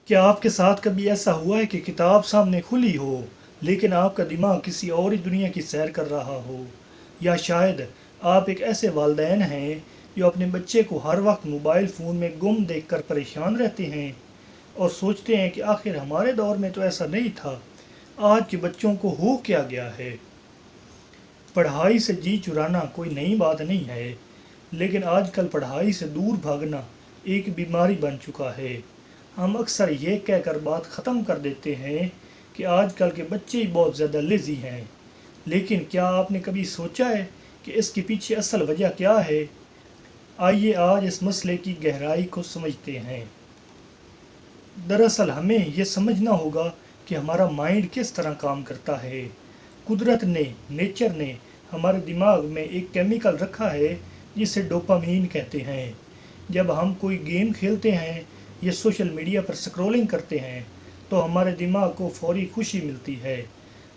क्या आपके साथ कभी ऐसा हुआ है कि किताब सामने खुली हो लेकिन आपका दिमाग किसी और ही दुनिया की सैर कर रहा हो? या शायद आप एक ऐसे वालिदैन हैं जो अपने बच्चे को हर वक्त मोबाइल फ़ोन में गुम देखकर परेशान रहते हैं और सोचते हैं कि आखिर हमारे दौर में तो ऐसा नहीं था, आज के बच्चों को हो क्या गया है। पढ़ाई से जी चुराना कोई नई बात नहीं है, लेकिन आजकल पढ़ाई से दूर भागना एक बीमारी बन चुका है। हम अक्सर ये कहकर बात ख़त्म कर देते हैं कि आजकल के बच्चे ही बहुत ज़्यादा लेज़ी हैं, लेकिन क्या आपने कभी सोचा है कि इसके पीछे असल वजह क्या है? आइए आज इस मसले की गहराई को समझते हैं। दरअसल हमें ये समझना होगा कि हमारा माइंड किस तरह काम करता है। कुदरत ने, नेचर ने हमारे दिमाग में एक केमिकल रखा है जिसे डोपामीन कहते हैं। जब हम कोई गेम खेलते हैं या सोशल मीडिया पर स्क्रॉलिंग करते हैं तो हमारे दिमाग को फौरी खुशी मिलती है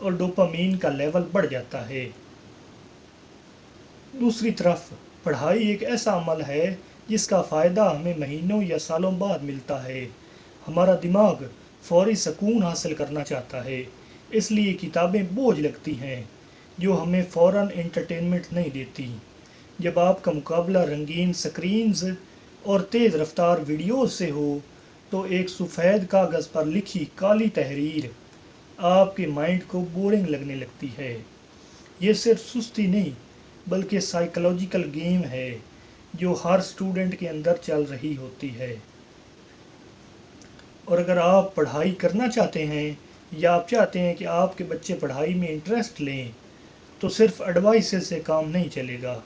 और डोपामीन का लेवल बढ़ जाता है। दूसरी तरफ पढ़ाई एक ऐसा अमल है जिसका फ़ायदा हमें महीनों या सालों बाद मिलता है। हमारा दिमाग फौरी सुकून हासिल करना चाहता है, इसलिए किताबें बोझ लगती हैं जो हमें फ़ौरन एंटरटेनमेंट नहीं देती। जब आपका मुकाबला रंगीन स्क्रीन्स और तेज़ रफ्तार वीडियोज़ से हो तो एक सफ़ेद कागज़ पर लिखी काली तहरीर आपके माइंड को बोरिंग लगने लगती है। ये सिर्फ सुस्ती नहीं बल्कि साइकोलॉजिकल गेम है जो हर स्टूडेंट के अंदर चल रही होती है। और अगर आप पढ़ाई करना चाहते हैं या आप चाहते हैं कि आपके बच्चे पढ़ाई में इंटरेस्ट लें तो सिर्फ एडवाइस से काम नहीं चलेगा,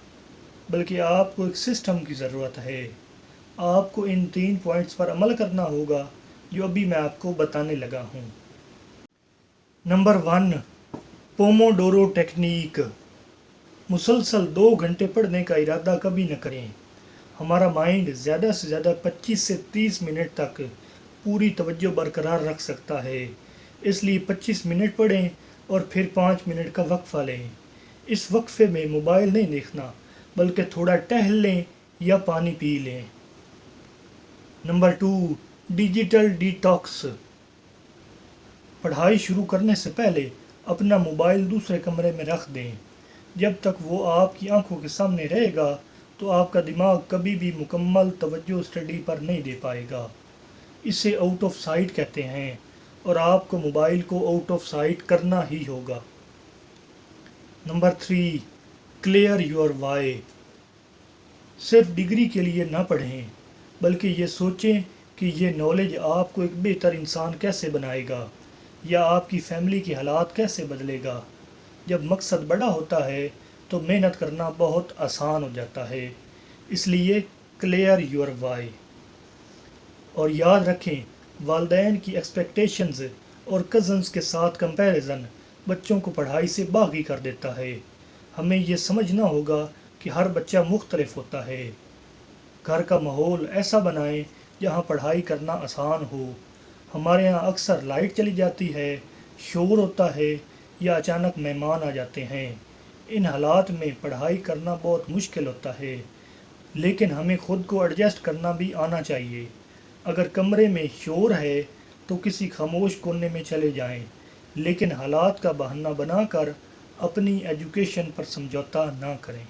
बल्कि आपको एक सिस्टम की ज़रूरत है। आपको इन 3 पॉइंट्स पर अमल करना होगा जो अभी मैं आपको बताने लगा हूँ। Number 1, Pomodoro technique. मुसलसल 2 घंटे पढ़ने का इरादा कभी न करें। हमारा माइंड ज़्यादा से ज़्यादा 25 से 30 मिनट तक पूरी तवज्जो बरकरार रख सकता है, इसलिए 25 मिनट पढ़ें और फिर 5 मिनट का वक्फ़ा लें। इस वक्फ़े में मोबाइल नहीं देखना बल्कि थोड़ा टहल लें या पानी पी लें। Number 2, digital detox. पढ़ाई शुरू करने से पहले अपना मोबाइल दूसरे कमरे में रख दें। जब तक वो आपकी आंखों के सामने रहेगा तो आपका दिमाग कभी भी मुकम्मल तवज्जो स्टडी पर नहीं दे पाएगा। इसे आउट ऑफ साइट कहते हैं और आपको मोबाइल को आउट ऑफ साइट करना ही होगा। Number 3, clear your why. सिर्फ डिग्री के लिए ना पढ़ें बल्कि ये सोचें कि ये नॉलेज आपको एक बेहतर इंसान कैसे बनाएगा या आपकी फैमिली के हालात कैसे बदलेगा। जब मकसद बड़ा होता है तो मेहनत करना बहुत आसान हो जाता है, इसलिए क्लियर योर वाई। और याद रखें, वालिदैन की एक्सपेक्टेशंस और कज़न्स के साथ कंपैरिजन बच्चों को पढ़ाई से बागी कर देता है। हमें ये समझना होगा कि हर बच्चा मुख्तलिफ होता है। घर का माहौल ऐसा बनाएं जहाँ पढ़ाई करना आसान हो। हमारे यहाँ अक्सर लाइट चली जाती है, शोर होता है या अचानक मेहमान आ जाते हैं। इन हालात में पढ़ाई करना बहुत मुश्किल होता है, लेकिन हमें ख़ुद को एडजस्ट करना भी आना चाहिए। अगर कमरे में शोर है तो किसी खामोश कोने में चले जाएं, लेकिन हालात का बहाना बनाकर अपनी एजुकेशन पर समझौता ना करें।